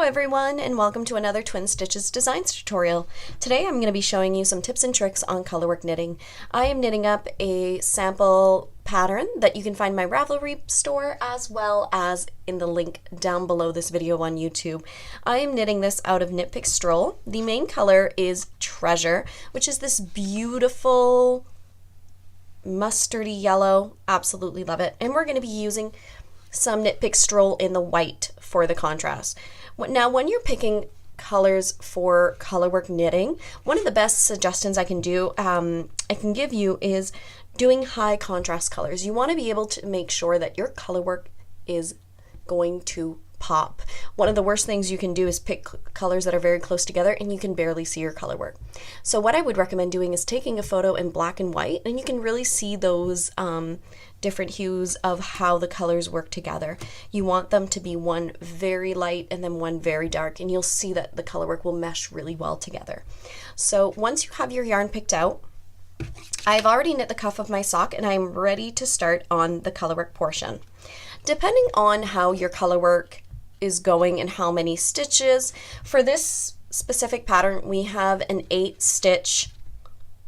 everyone, and welcome to another Twin Stitches Designs tutorial. Today I'm going to be showing you some tips and tricks on colorwork knitting. I am knitting up a sample pattern that you can find in my Ravelry store as well as in the link down below this video on YouTube. I am knitting this out of Knit Pick Stroll. The main color is Treasure, which is this beautiful mustardy yellow. Absolutely love it. And we're going to be using some Knit Pick Stroll in the white for the contrast. Now, when you're picking colors for colorwork knitting, one of the best suggestions I can give you is doing high contrast colors. You want to be able to make sure that your colorwork is going to pop. One of the worst things you can do is pick colors that are very close together and you can barely see your colorwork. So what I would recommend doing is taking a photo in black and white, and you can really see those different hues of how the colors work together. You want them to be one very light and then one very dark, and you'll see that the colorwork will mesh really well together. So once you have your yarn picked out, I've already knit the cuff of my sock and I'm ready to start on the colorwork portion. Depending on how your colorwork is going and how many stitches, for this specific pattern we have an 8-stitch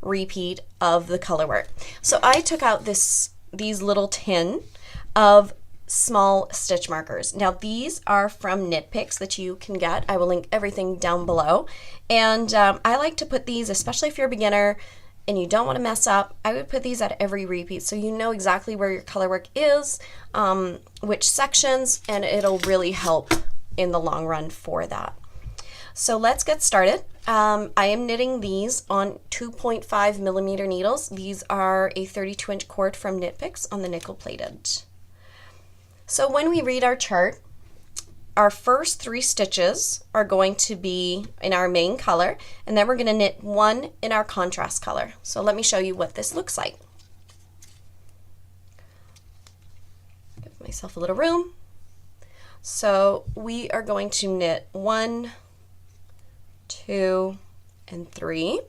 repeat of the colorwork. So I took out these little tin of small stitch markers. Now these are from Knit Picks that you can get. I will link everything down below, and I like to put these, especially if you're a beginner and you don't want to mess up, I would put these at every repeat so you know exactly where your colorwork is, which sections, and it'll really help in the long run for that. So let's get started. I am knitting these on 2.5 millimeter needles. These are a 32-inch cord from Knit Picks on the nickel plated. So when we read our chart, our first 3 stitches are going to be in our main color, and then we're going to knit 1 in our contrast color. So let me show you what this looks like. Give myself a little room. So we are going to knit 1, 2, and 3.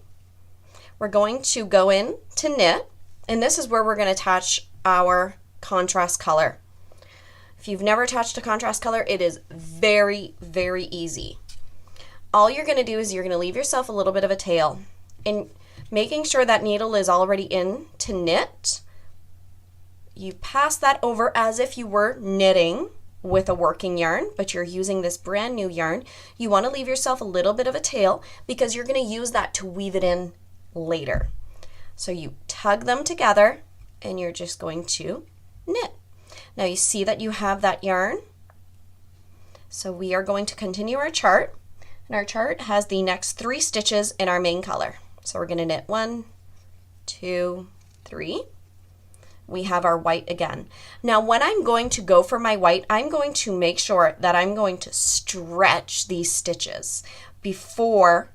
We're going to go in to knit, and this is where we're going to attach our contrast color. If you've never attached a contrast color, it is very, very easy. All you're going to do is you're going to leave yourself a little bit of a tail, and making sure that needle is already in to knit, you pass that over as if you were knitting with a working yarn, but you're using this brand new yarn. You want to leave yourself a little bit of a tail because you're going to use that to weave it in later. So you tug them together and you're just going to knit. Now you see that you have that yarn. So we are going to continue our chart, and our chart has the next 3 stitches in our main color. So we're going to knit 1, 2, 3. We have our white again. Now when I'm going to go for my white, I'm going to make sure that I'm going to stretch these stitches before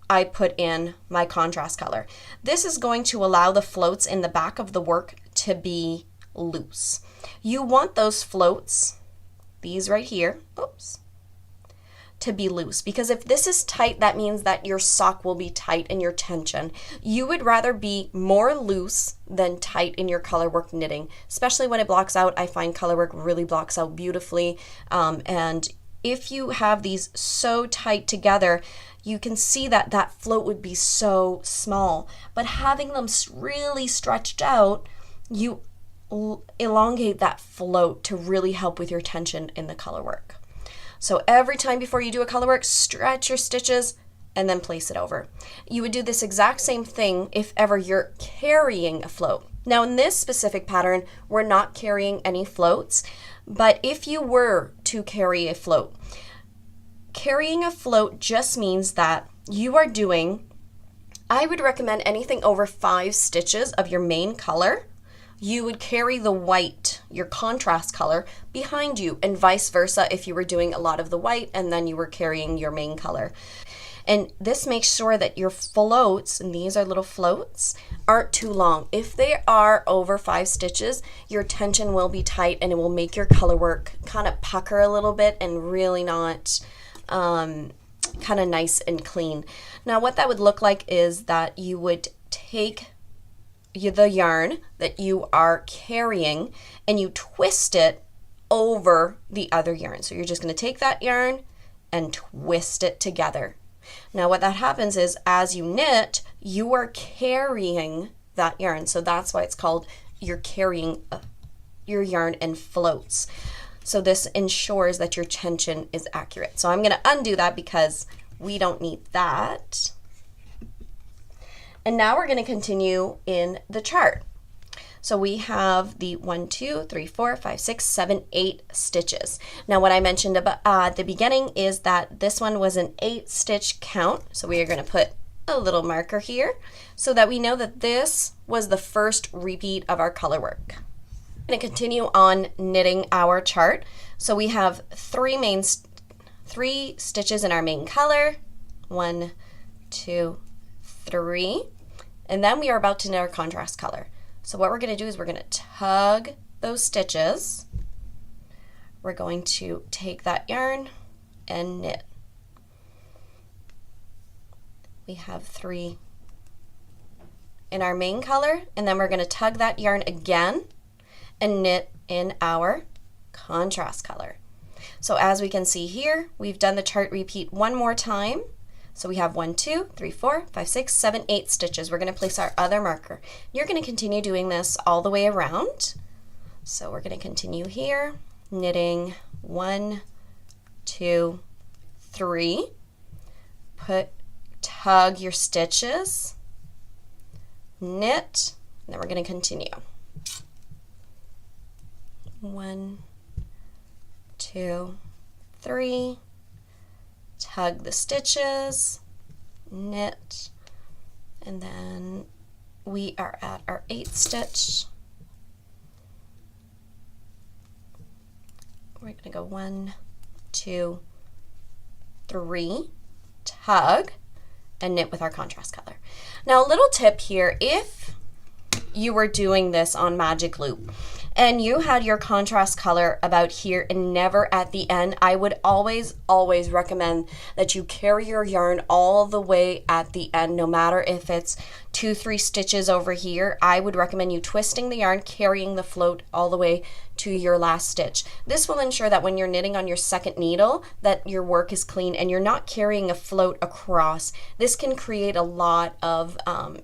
I put in my contrast color. This is going to allow the floats in the back of the work to be loose. You want those floats, these right here, oops, to be loose, because if this is tight, that means that your sock will be tight in your tension. You would rather be more loose than tight in your colorwork knitting, especially when it blocks out. I find colorwork really blocks out beautifully, and if you have these so tight together, you can see that that float would be so small, but having them really stretched out, you elongate that float to really help with your tension in the colorwork. So every time before you do a colorwork, stretch your stitches and then place it over. You would do this exact same thing if ever you're carrying a float. Now in this specific pattern, we're not carrying any floats, but if you were to carry a float, carrying a float just means that you are doing, I would recommend anything over 5 stitches of your main color. You would carry the white, your contrast color, behind you, and vice versa if you were doing a lot of the white and then you were carrying your main color. And this makes sure that your floats, and these are little floats, aren't too long. If they are over 5 stitches, your tension will be tight and it will make your colorwork kind of pucker a little bit and really not kind of nice and clean. Now what that would look like is that you would take the yarn that you are carrying and you twist it over the other yarn. So you're just going to take that yarn and twist it together. Now what that happens is as you knit, you are carrying that yarn. So that's why it's called you're carrying your yarn and floats. So this ensures that your tension is accurate. So I'm going to undo that because we don't need that. And now we're going to continue in the chart. So we have the 1, 2, 3, 4, 5, 6, 7, 8 stitches. Now what I mentioned about at the beginning is that this one was an 8 stitch count. So we are going to put a little marker here so that we know that this was the first repeat of our color work. I'm going to continue on knitting our chart. So we have three stitches in our main color. 1, 2, 3. And then we are about to knit our contrast color. So what we're going to do is we're going to tug those stitches. We're going to take that yarn and knit. We have 3 in our main color, and then we're going to tug that yarn again and knit in our contrast color. So as we can see here, we've done the chart repeat one more time. So we have 1, 2, 3, 4, 5, 6, 7, 8 stitches. We're going to place our other marker. You're going to continue doing this all the way around. So we're going to continue here, knitting 1, 2, 3. Tug your stitches, knit, and then we're going to continue. 1, 2, 3. Tug the stitches, knit, and then we are at our 8th stitch. We're going to go 1, 2, 3, tug, and knit with our contrast color. Now a little tip here, if you were doing this on Magic Loop and you had your contrast color about here and never at the end, I would always recommend that you carry your yarn all the way at the end, no matter if it's 2, 3 stitches over here. I would recommend you twisting the yarn, carrying the float all the way to your last stitch. This will ensure that when you're knitting on your second needle that your work is clean and you're not carrying a float across. This can create a lot of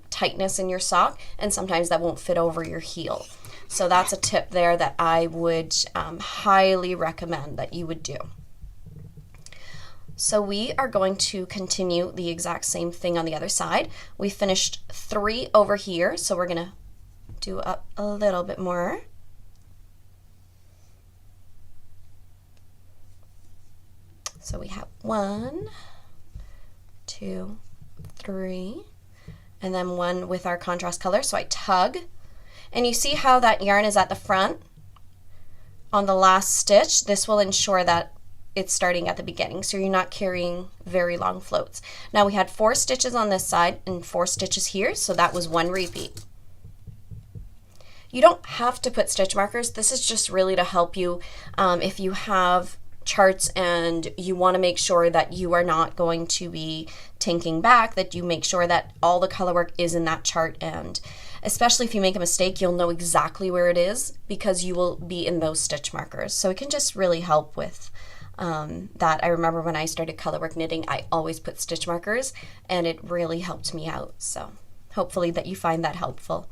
tightness in your sock, and sometimes that won't fit over your heel. So that's a tip there that I would highly recommend that you would do. So we are going to continue the exact same thing on the other side. We finished 3 over here, so we're going to do up a little bit more. So we have 1, 2, 3, and then 1 with our contrast color. So I tug, and you see how that yarn is at the front on the last stitch. This will ensure that it's starting at the beginning, so you're not carrying very long floats. Now we had 4 stitches on this side and 4 stitches here, so that was 1 repeat. You don't have to put stitch markers. This is just really to help you if you have charts and you want to make sure that you are not going to be tinking back, that you make sure that all the color work is in that chart, and especially if you make a mistake, you'll know exactly where it is because you will be in those stitch markers. So it can just really help with that. I remember when I started colorwork knitting, I always put stitch markers and it really helped me out. So hopefully that you find that helpful.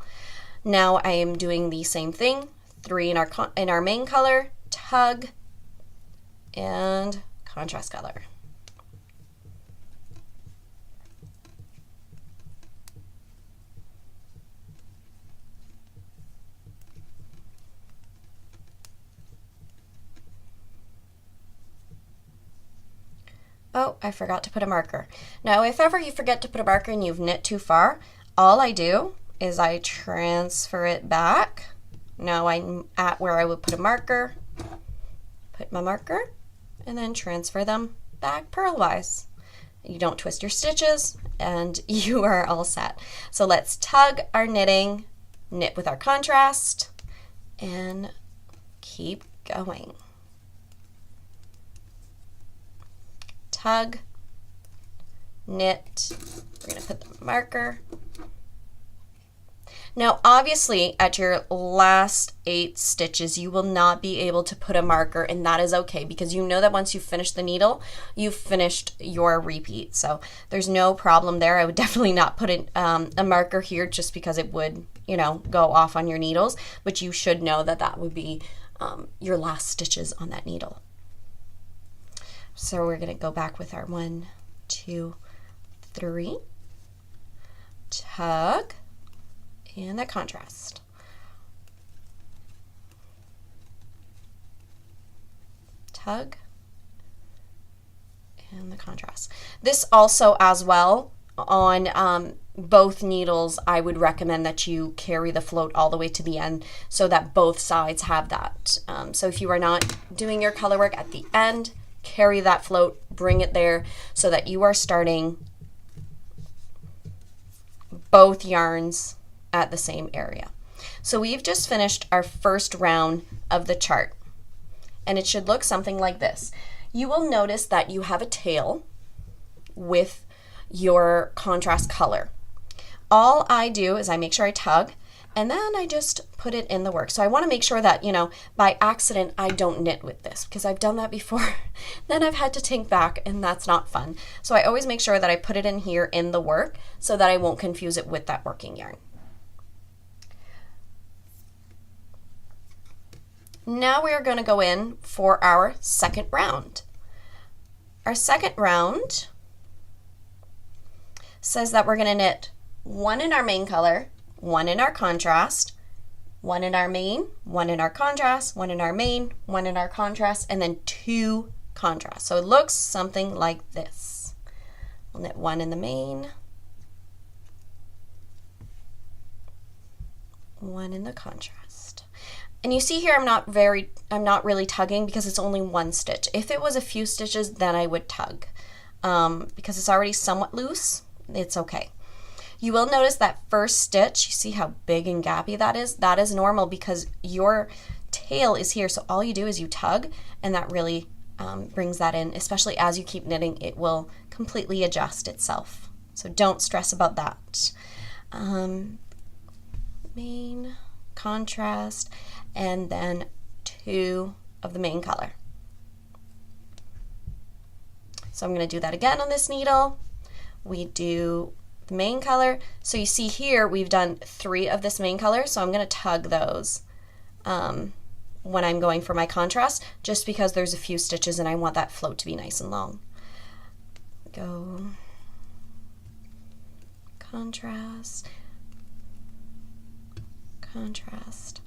Now I am doing the same thing, 3 in our main color, tug, and contrast color. Oh, I forgot to put a marker. Now, if ever you forget to put a marker and you've knit too far, all I do is I transfer it back. Now I'm at where I would put a marker, put my marker, and then transfer them back purlwise. You don't twist your stitches, and you are all set. So let's tug our knitting, knit with our contrast, and keep going. Tug, knit, we're going to put the marker. Now, obviously, at your last 8 stitches, you will not be able to put a marker, and that is okay because you know that once you finish the needle, you've finished your repeat. So there's no problem there. I would definitely not put a marker here just because it would, you know, go off on your needles, but you should know that that would be your last stitches on that needle. So we're going to go back with our 1, 2, 3, tug, and the contrast. Tug and the contrast. This also as well on both needles, I would recommend that you carry the float all the way to the end so that both sides have that. So if you are not doing your color work at the end, carry that float, bring it there so that you are starting both yarns at the same area. So we've just finished our first round of the chart, and it should look something like this. You will notice that you have a tail with your contrast color. All I do is I make sure I tug, and then I just put it in the work. So I want to make sure that, you know, by accident I don't knit with this, because I've done that before. Then I've had to take back, and that's not fun. So I always make sure that I put it in here in the work so that I won't confuse it with that working yarn. Now we are going to go in for our second round. Our second round says that we're going to knit 1 in our main color, 1 in our contrast, 1 in our main, 1 in our contrast, 1 in our main, 1 in our contrast, and then 2 contrast. So it looks something like this. We'll knit 1 in the main, 1 in the contrast. And you see here I'm not really tugging because it's only 1 stitch. If it was a few stitches, then I would tug. Because it's already somewhat loose, it's okay. You will notice that first stitch, you see how big and gappy that is? That is normal because your tail is here, so all you do is you tug, and that really brings that in. Especially as you keep knitting, it will completely adjust itself. So don't stress about that. Main, contrast, and then 2 of the main color. So I'm going to do that again on this needle. We do the main color. So you see here we've done 3 of this main color, so I'm going to tug those when I'm going for my contrast, just because there's a few stitches and I want that float to be nice and long. Go contrast, contrast.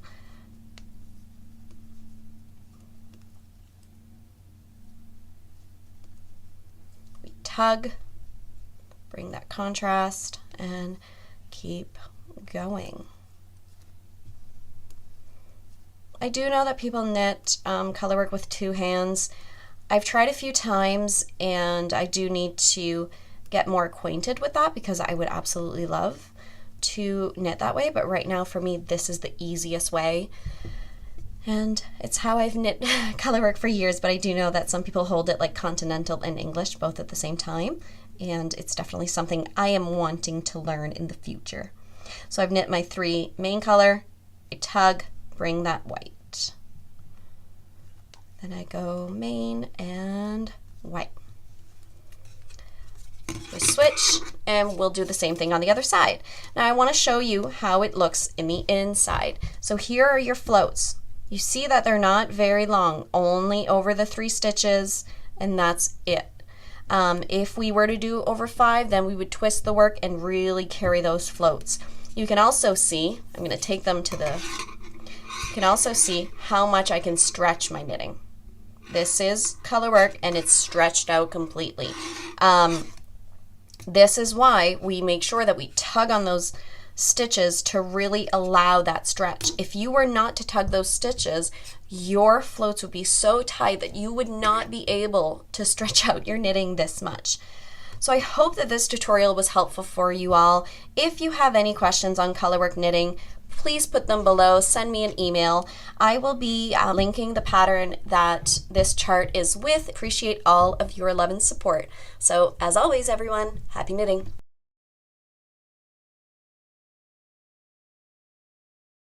We tug, bring that contrast, and keep going. I do know that people knit color work with 2 hands. I've tried a few times, and I do need to get more acquainted with that because I would absolutely love to knit that way, but right now for me this is the easiest way, and it's how I've knit color work for years. But I do know that some people hold it like continental and English both at the same time, and it's definitely something I am wanting to learn in the future. So I've knit my 3 main color, I tug, bring that white, then I go main and white. We switch, and we'll do the same thing on the other side. Now I want to show you how it looks in the inside. So here are your floats. You see that they're not very long, only over the 3 stitches, and that's it. If we were to do over 5, then we would twist the work and really carry those floats. You can also see, I'm going to take them to the, you can also see how much I can stretch my knitting. This is color work, and it's stretched out completely. This is why we make sure that we tug on those stitches to really allow that stretch. If you were not to tug those stitches, your floats would be so tight that you would not be able to stretch out your knitting this much. So I hope that this tutorial was helpful for you all. If you have any questions on colorwork knitting, please put them below. Send me an email. I will be linking the pattern that this chart is with. Appreciate all of your love and support. So as always, everyone, happy knitting.